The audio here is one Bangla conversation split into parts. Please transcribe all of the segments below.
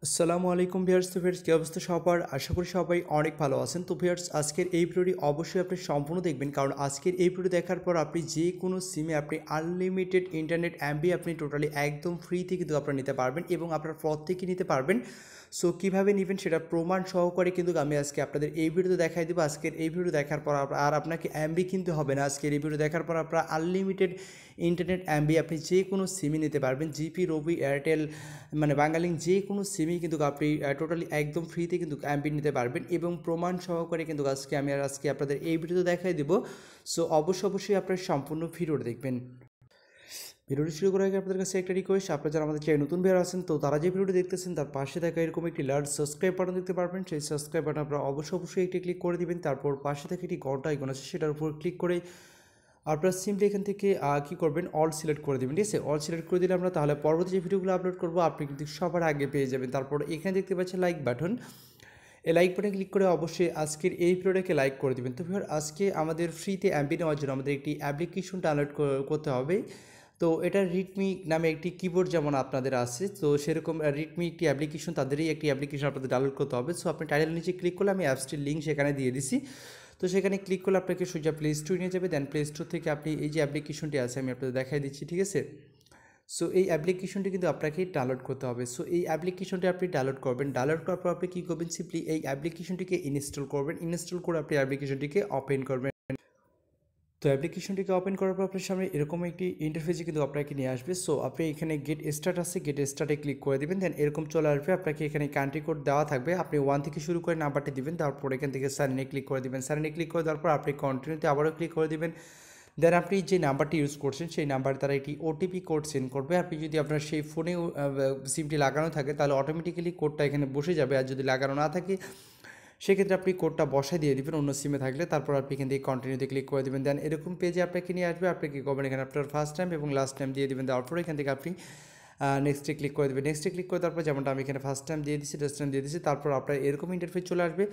আসসালামু আলাইকুম ভিউয়ার্স। তো ভিউয়ার্স কী অবস্থা সবার? আশা করি সবাই অনেক ভালো আছেন। তো ভিউয়ার্স আজকের এই ভিডিওটি অবশ্যই আপনি সম্পূর্ণ দেখবেন, কারণ আজকের এই ভিডিও দেখার পর আপনি যে কোনো সিমে আপনি আনলিমিটেড ইন্টারনেট এমবি আপনি টোটালি একদম ফ্রিতে কিন্তু আপনারা নিতে পারবেন এবং আপনার প্রত্যেকেই নিতে পারবেন। সো কীভাবে নেবেন সেটা প্রমাণ সহকারে কিন্তু আমি আজকে আপনাদের এই ভিডিওতে দেখাই দেবো। আজকের এই ভিডিও দেখার পর আর আপনাকে এমবি কিনতে হবে না। আজকের এই ভিডিও দেখার পর আপনারা আনলিমিটেড ইন্টারনেট এমবি আপনি যে কোনো সিমে নিতে পারবেন। জিপি, রবি, এয়ারটেল, মানে বাংলালিংক যে কোনো সিমই কিন্তু আপনি টোটালি একদম ফ্রিতে কিন্তু এমবি নিতে পারবেন এবং প্রমাণ সহকারে কিন্তু আজকে আপনাদের এই ভিডিওতে দেখাই দেবো। সো অবশ্যই আপনারা সম্পূর্ণ ভিডিওটা দেখবেন। ভিডিওটি শুরু করার আগে আপনাদের কাছে একটা রিকোয়েস্ট, আপনারা যারা আমাদের চ্যানেল নতুন বের আছেন, তো তারা যে ভিডিওটি দেখতেছেন তার পাশে থাকা এরকম একটি লার্জ সাবস্ক্রাইব বাটন দেখতে পারবেন। সেই সাবস্ক্রাইব বাটন আপনারা অবশ্যই একটি ক্লিক করে দিবেন। তারপর পাশে থেকে একটি ঘন্টা আইকন আছে, সেটার উপর ক্লিক করে আপনারা সিম্পলি এখান থেকে কী করবেন, অল সিলেক্ট করে দেবেন। ঠিক আছে, অল সিলেক্ট করে দিলে আমরা তাহলে পরবর্তী যে ভিডিওগুলো আপলোড করবো আপনি কিন্তু সবার আগে পেয়ে যাবেন। তারপর এখানে দেখতে পাচ্ছেন লাইক বাটন, এই লাইক বাটনে ক্লিক করে অবশ্যই আজকের এই ভিডিওটাকে লাইক করে দেবেন। তো আজকে আমাদের ফ্রিতে এমবি নেওয়ার জন্য আমাদের একটি অ্যাপ্লিকেশন ডাউনলোড করতে হবে। তো এটা রিডমিক নামে একটি কিবোর্ড যেমন আপনাদের আছে, তো সেরকম রিডমি একটি অ্যাপ্লিকেশন, তাদেরই একটি অ্যাপ্লিকেশন আপনাদের ডাউনলোড করতে হবে। সো আপনি টাইটেল নিচে ক্লিক করলে আমি অ্যাপসটির লিঙ্ক সেখানে দিয়ে দিছি। তো সেখানে ক্লিক করলে আপনাকে সোজা প্লে স্টোর নিয়ে যাবে। দেন প্লে স্টোর থেকে আপনি এই যে অ্যাপ্লিকেশনটি আছে আমি আপনাদের দেখাই দিচ্ছি। ঠিক আছে, সো এই অ্যাপ্লিকেশনটি কিন্তু আপনাকে ডাউনলোড করতে হবে। সো এই অ্যাপ্লিকেশনটি আপনি ডাউনলোড করবেন। ডাউনলোড করার পর আপনি কী করবেন, সিম্পলি এই অ্যাপ্লিকেশনটিকে ইনস্টল করবেন। ইনস্টল করে আপনি অ্যাপ্লিকেশনটিকে ওপেন করবেন। তো অ্যাপ্লিকেশনটিকে ওপেন করার পর আপনার সামনে এরকম একটি ইন্টারফেসে কিন্তু আপনাকে নিয়ে আসবে। সো আপনি এখানে গেট স্টার্ট আছে, গেট স্টার্টে ক্লিক করে দেবেন। দেন এরকম চলে আসবে, আপনাকে এখানে কান্ট্রি কোড দেওয়া থাকবে, আপনি 1 থেকে শুরু করে নাম্বারটি দিবেন। তারপর এখান থেকে সাইনে ক্লিক করে দেবেন। সাইনে ক্লিক করে দেওয়ার পর আপনি কন্টিনিউতে আবারও ক্লিক করে দেবেন। দেন আপনি যে নাম্বারটি ইউজ করছেন সেই নাম্বার দ্বারা একটি ওটিপি কোড সেন্ড করবে। আপনি যদি আপনার সেই ফোনে সিমটি লাগানো থাকে তাহলে অটোমেটিক্যালি কোডটা এখানে বসে যাবে, আর যদি লাগানো না থাকে সেক্ষেত্রে আপনি কোডটা বসায় দিয়ে দেবেন অন্য সিমে থাকলে। তারপর আপনি এখান থেকে কন্টিনিউতে ক্লিক করে দেবেন। দেন এরকম পেজে আপনাকে নিয়ে আসবে। আপনি কী করবেন, এখানে আপনার ফার্স্ট টাইম এবং লাস্ট টাইম দিয়ে দেবেন। তারপর এখান থেকে আপনি নেক্সটে ক্লিক করে দেবেন। নেক্সটে ক্লিক করে তারপর যেমনটা আমি এখানে ফার্স্ট টাইম দিয়ে দিচ্ছি, লাস্ট টাইম দিয়ে দিচ্ছি, তারপর আপনার এরকম ইন্টারফেস চলে আসবে।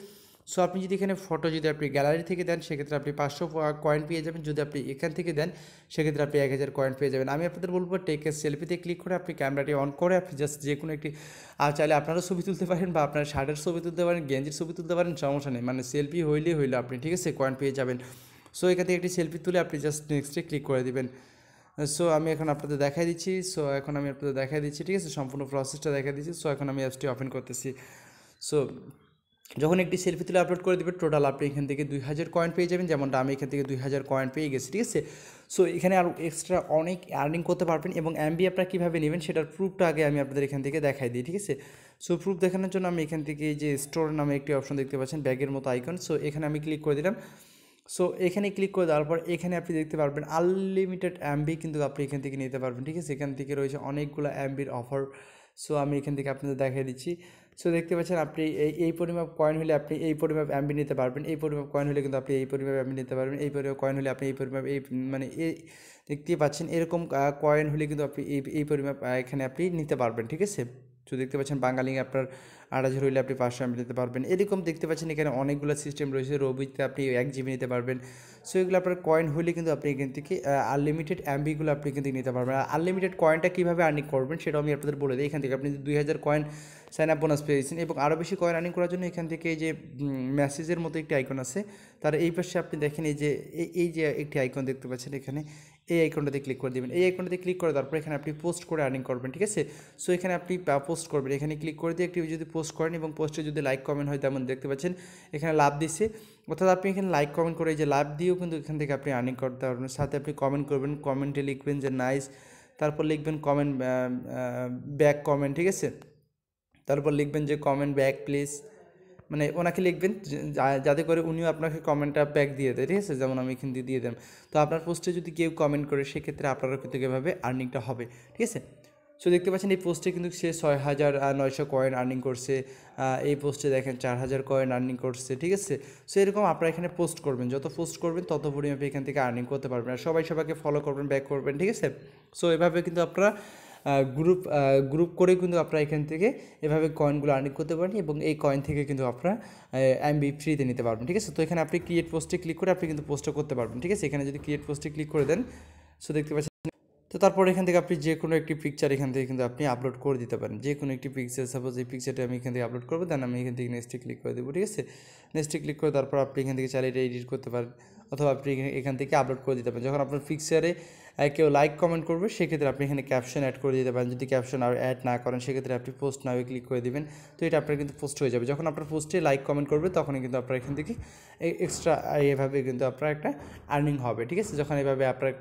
সো আপনি যদি এখানে ফটো যদি আপনি গ্যালারি থেকে দেন সেক্ষেত্রে আপনি 500 কয়েন পেয়ে যাবেন। যদি আপনি এখান থেকে দেন সেক্ষেত্রে আপনি 1000 কয়েন পেয়ে যাবেন। আমি আপনাদের বলবো টেক এ সেলফিতে ক্লিক করে আপনি ক্যামেরাটি অন করে আপনি জাস্ট যে কোনো একটি চাইলে আপনারও ছবি তুলতে পারেন বা আপনার শার্টের ছবি তুলতে পারেন, গেঞ্জির ছবি তুলতে পারেন, সমস্যা নেই। মানে সেলফি হইলে আপনি, ঠিক আছে, কয়েন পেয়ে যাবেন। সো এখান থেকে একটি সেলফি তুলে আপনি জাস্ট নেক্সটে ক্লিক করে দেবেন। সো আমি এখন আপনাদের দেখাই দিচ্ছি। ঠিক আছে, সম্পূর্ণ প্রসেসটা দেখাই দিচ্ছি। সো এখন আমি অ্যাপসটি ওপেন করতেছি। সো যখন একটি সেলফি তুলে আপলোড করে দেবে টোটাল আপনি এখান থেকে 2000 কয়েন পেয়ে যাবেন, যেমনটা আমি এখান থেকে 2000 কয়েন পেয়ে গেছি। ঠিক আছে, সো এখানে আরও এক্সট্রা অনেক আর্নিং করতে পারবেন এবং এমবি আপনারা কীভাবে নেবেন সেটার প্রুফটা আগে আমি আপনাদের এখান থেকে দেখাই দিই। ঠিক আছে, সো প্রুফ দেখানোর জন্য আমি এখান থেকে এই যে স্টোর নামে একটি অপশন দেখতে পাচ্ছেন, ব্যাগের মতো আইকন। সো এখানে আমি ক্লিক করে দিলাম। সো এখানে ক্লিক করে দেওয়ার পর এখানে আপনি দেখতে পারবেন আনলিমিটেড এমবি কিন্তু আপনি এখান থেকে নিতে পারবেন। ঠিক আছে, এখান থেকে রয়েছে অনেকগুলো এমবির অফার। সো আমি এখান থেকে আপনাদের দেখিয়ে দিচ্ছি। সো দেখতে পাচ্ছেন আপনি এই পরিমাপ কয়েন হলে আপনি এই পরিমাপ এমবি নিতে পারবেন। এই পরিমাপ কয়েন হলে কিন্তু আপনি এই পরিমাপ এমবি নিতে পারবেন। এই পরিমাপ কয়েন হলে আপনি এই পরিমাপ মানে এই দেখতেই পাচ্ছেন এরকম কয়েন হলে কিন্তু আপনি এই পরিমাপ এখানে আপনি নিতে পারবেন। ঠিক আছে, তো দেখতে পাচ্ছেন বাঙালিং আপনার 8000 হইলে আপনি 500 এমবি নিতে পারবেন। এরকম দেখতে পাচ্ছেন এখানে অনেকগুলো সিস্টেম রয়েছে। রবিতে আপনি 1 জিবি নিতে পারবেন। সো এগুলো আপনার কয়েন হলে কিন্তু আপনি এখান থেকে আনলিমিটেড এমবিগুলো আপনি কিন্তু নিতে পারবেন। আর আনলিমিটেড কয়েনটা কীভাবে আর্নিং করবেন সেটাও আমি আপনাদের বলে দিই। এখান থেকে আপনি 2000 কয়েন সাইন আপ বোনাস পেয়েছেন এবং আরও বেশি কয়েন আর্নিং করার জন্য এখান থেকে এই যে মেসেজের মতো একটি আইকন আছে, তার এই পাশে আপনি দেখেন এই যে একটি আইকন দেখতে পাচ্ছেন এখানে, এই আইকনটাতে ক্লিক করে দেবেন। এই আইকনটাতে ক্লিক করে তারপর এখানে আপনি পোস্ট করে আর্নিং করবেন। ঠিক আছে, সো এখানে আপনি পোস্ট করবেন, এখানে ক্লিক করে দিয়ে একটি যদি পোস্ট করেন এবং পোস্টে যদি লাইক কমেন্ট হয় তেমন দেখতে পাচ্ছেন এখানে লাভ দিচ্ছে, অর্থাৎ আপনি এখানে লাইক কমেন্ট করে এই যে লাভ দিয়েও কিন্তু এখান থেকে আপনি আর্নিং করতে পারবেন। সাথে আপনি কমেন্ট করবেন, কমেন্টে লিখবেন যে নাইস, তারপর লিখবেন কমেন্ট ব্যাক কমেন্ট। ঠিক আছে, তারপর লিখবেন যে কমেন্ট ব্যাক প্লিজ, মানে ওনাকে লিখবেন যাতে করে উনিও আপনাকে কমেন্টটা ব্যাক দিয়ে দেয়। ঠিক আছে, যেমন আমি এখান দিয়ে দেন। তো আপনার পোস্টে যদি কেউ কমেন্ট করে সেক্ষেত্রে আপনারও কিন্তু এভাবে আর্নিংটা হবে। ঠিক আছে, সো দেখতে পাচ্ছেন এই পোস্টে কিন্তু সে 6900 কয়েন আর্নিং করছে। এই পোস্টে দেখেন 4000 কয়েন আর্নিং করছে। ঠিক আছে, সো এরকম আপনারা এখানে পোস্ট করবেন, যত পোস্ট করবেন তত পরিমাণে এখান থেকে আর্নিং করতে পারবেন। আর সবাইকে ফলো করবেন, ব্যাক করবেন। ঠিক আছে, সো এভাবে কিন্তু আপনারা গ্রুপ করে কিন্তু আপনারা এখান থেকে এভাবে কয়েনগুলো আর্নিং করতে পারেন এবং এই কয়েন থেকে কিন্তু আপনারা এমবি ফ্রিতে নিতে পারবেন। ঠিক আছে, তো এখানে আপনি ক্রিয়েট পোস্টে ক্লিক করে আপনি কিন্তু পোস্টও করতে পারবেন। ঠিক আছে, এখানে যদি ক্রিয়েট পোস্টে ক্লিক করে দেন, সো দেখতে পাচ্ছেন তো তারপর এখান থেকে আপনি যে কোনো একটি পিকচার এখান থেকে কিন্তু আপনি আপলোড করে দিতে পারেন, যে কোনো একটি পিকচার। সাপোজ এই পিকচারটা আমি এখান থেকে আপলোড করবো, দেন আমি এখান থেকে নেক্সটে ক্লিক করে দেবো, ঠিক আছে। নেক্সটে ক্লিক করে তারপর আপনি এখান থেকে চাইলে এটা এডিট করতে পারেন, অথবা আপনি এখান থেকে আপলোড করে দিতে পারেন। যখন আপনার পিকচারে কেউ লাইক কমেন্ট করবে সেক্ষেত্রে আপনি এখানে ক্যাপশন অ্যাড করে দিতে পারেন। যদি ক্যাপশন আর অ্যাড না করেন সেক্ষেত্রে আপনি পোস্ট নাও ক্লিক করে দিবেন, তো এটা আপনার কিন্তু পোস্ট হয়ে যাবে। যখন আপনার পোস্টে লাইক কমেন্ট করবে তখনই কিন্তু আপনার এখান থেকে এক্সট্রা এভাবে কিন্তু আপনার একটা আর্নিং হবে, ঠিক আছে। যখন এভাবে আপনার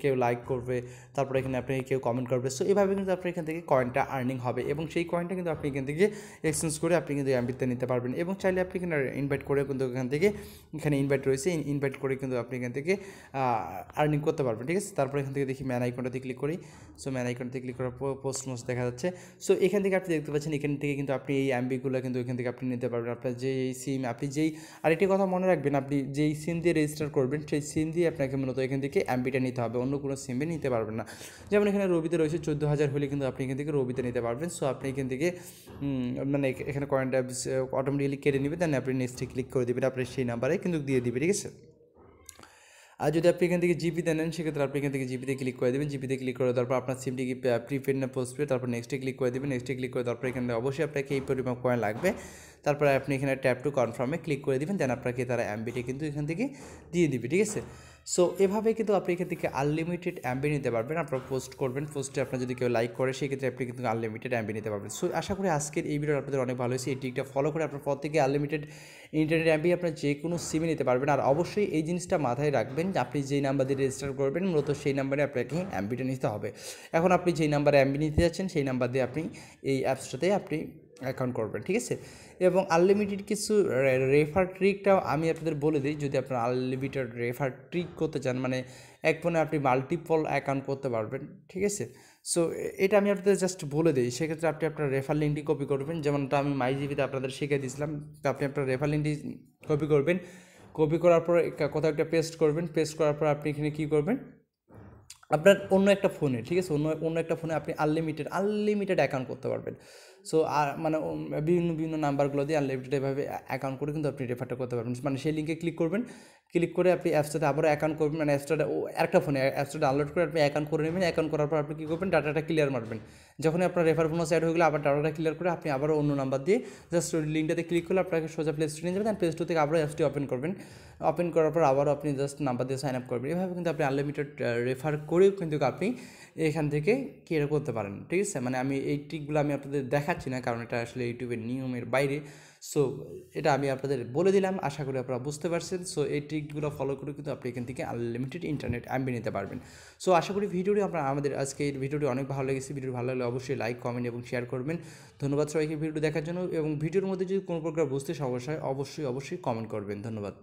কেউ লাইক করবে, তারপরে এখানে আপনি কেউ কমেন্ট করবে, সো এভাবে কিন্তু আপনার এখান থেকে কয়েনটা আর্নিং হবে, এবং সেই কয়েনটা কিন্তু আপনি এখান থেকে এক্সচেঞ্জ করে আপনি কিন্তু এমবিতে নিতে পারবেন। এবং চাইলে আপনি এখানে ইনভাইট করে কিন্তু এখান থেকে, এখানে ইনভাইট রয়েছে, ইনভাইট করে কিন্তু আপনি এখান থেকে আর্নিং করতে পারবেন, ঠিক আছে। তারপরে এখান থেকে দেখি ম্যান আইকনটাতে ক্লিক করি। সো ম্যান আইকনটাতে ক্লিক করার পর পোস্ট মোস্ট দেখা যাচ্ছে। সো এখান থেকে আপনি দেখতে পাচ্ছেন, এখান থেকে কিন্তু আপনি এই এমবিগুলো কিন্তু এখান থেকে আপনি নিতে পারবেন। আপনার যে এই সিম আপনি যেই, আরেকটি কথা মনে রাখবেন, আপনি যেই সিম দিয়ে রেজিস্টার করবেন সেই সিম দিয়ে আপনাকে মূলত এখান থেকে এমবিটা নিতে হবে, অন্য কোনো সিমে নিতে পারবেন না। যেমন এখানে রবিতে রয়েছে 14,000 হলে কিন্তু আপনি এখান থেকে রবিতে নিতে পারবেন। সো আপনি এখান থেকে মানে এখানে কয়েনটা অটোমেটিক্যালি কেটে নেবে, দেন আপনি নেক্সটে ক্লিক করে দেবেন, আপনার সেই নাম্বারে কিন্তু দিয়ে দিবে, ঠিক আছে। আর যদি আপনি এখান থেকে জিপিতে নেন সেক্ষেত্রে আপনি এখান থেকে জিপিতে ক্লিক করে দেবেন। জিপিতে ক্লিক করে তারপর আপনার সিমটি কি প্রিপেড না পোস্টপেড, তারপর নেক্সটে ক্লিক করে দেবেন। নেক্সটে ক্লিক করে তারপর এখানে অবশ্যই আপনাকে এই পরিমাণ কয়েন লাগবে। তারপরে আপনি এখানে ট্যাপ টু কনফার্মে ক্লিক করে দেবেন, দেন আপনাকে তারা এমবিটি কিন্তু এখান থেকে দিয়ে দিবে, ঠিক আছে। সো এভাবে কিন্তু আপনি এখান থেকে আনলিমিটেড এমবি নিতে পারবেন। আপনার পোস্ট করবেন, পোস্টে আপনার যদি কেউ লাইক করে সেক্ষেত্রে আপনি কিন্তু আনলিমিটেড এমবি নিতে পারবেন। সো আশা করি আজকের এই ভিডিও আপনাদের অনেক ভালো হয়েছে। এই ট্রিকটা ফলো করে আপনার প্রত্যেকে আনলিমিটেড ইন্টারনেট এমবি আপনার যে কোনো সিমে নিতে পারবেন। আর অবশ্যই এই জিনিসটা মাথায় রাখবেন যে আপনি যেই নাম্বার দিয়ে রেজিস্টার করবেন মূলত সেই নাম্বারে আপনাকে এমবিটা নিতে হবে। এখন আপনি যেই নাম্বারে এমবি নিতে যাচ্ছেন সেই নাম্বার দিয়ে আপনি এই অ্যাপসটাতে আপনি অ্যাকাউন্ট করবেন, ঠিক আছে। এবং আনলিমিটেড কিছু রেফার ট্রিকটাও আমি আপনাদের বলে দিই। যদি আপনার আনলিমিটেড রেফার ট্রিক করতে চান, মানে এক ফোনে আপনি মাল্টিপল অ্যাকাউন্ট করতে পারবেন, ঠিক আছে। সো এটা আমি আপনাদের জাস্ট বলে দিই। সেক্ষেত্রে আপনি আপনার রেফার লিঙ্কটি কপি করবেন, যেমনটা আমি মাইজিবিতে আপনাদের শিখিয়ে দিয়েছিলাম। তো আপনি আপনার রেফার লিঙ্কটি কপি করবেন, কপি করার পর কোথাও একটা পেস্ট করবেন। পেস্ট করার পর আপনি এখানে কী করবেন, আপনার অন্য একটা ফোনে, ঠিক আছে, অন্য একটা ফোনে আপনি আনলিমিটেড অ্যাকাউন্ট করতে পারবেন। সো আর মানে বিভিন্ন নাম্বারগুলো দিয়ে আনলিমিটেড এভাবে অ্যাকাউন্ট করে কিন্তু আপনি রেফারটা করতে পারবেন। মানে সেই লিঙ্কে ক্লিক করবেন, ক্লিক করে আপনি অ্যাপসটাতে আবারও অ্যাকাউন্ট করবেন, মানে অ্যাপসটা একটা ফোনে অ্যাপসটা ডাউনলোড করে আপনি অ্যাকাউন্ট করে নেবেন। অ্যাকাউন্ট করার পর আপনি কী করবেন, ডাটাটা ক্লিয়ার মারবেন। যখনই আপনার রেফার বোনাস অ্যাড হয়ে গেলে আবার ডাটাটা ক্লিয়ার করে আপনি আবারও অন্য নাম্বার দিয়ে জাস্ট লিঙ্কটাতে ক্লিক করলে আপনাকে সোজা প্লে স্টোরে নিয়ে যাবেন। প্লে স্টোর থেকে আবারও অ্যাপসটি ওপেন করবেন। ওপেন করার পর আবারও আপনি জাস্ট নাম্বার দিয়ে সাইন আপ করবেন। এভাবে কিন্তু আপনি আনলিমিটেড রেফার করেও কিন্তু আপনি এখান থেকে কেয়ার করতে পারেন, ঠিক আছে। মানে আমি এই ট্রিকগুলো আমি আপনাদের দেখাচ্ছি না, কারণ এটা আসলে ইউটিউবের নিয়মের বাইরে। সো এটা আমি আপনাদের বলে দিলাম, আশা করি আপনারা বুঝতে পারছেন। সো এই ট্রিকগুলো ফলো করে কিন্তু আপনি এখান থেকে আনলিমিটেড ইন্টারনেট এমবি নিতে পারবেন। সো আশা করি ভিডিওটি আমাদের আজকে এই ভিডিওটি অনেক ভালো লেগেছে। ভিডিও ভালো লাগলে অবশ্যই লাইক, কমেন্ট এবং শেয়ার করবেন। ধন্যবাদ সবাইকে ভিডিও দেখার জন্য, এবং ভিডিওর মধ্যে যদি কোনো প্রকার বুঝতে সমস্যা হয় অবশ্যই কমেন্ট করবেন। ধন্যবাদ।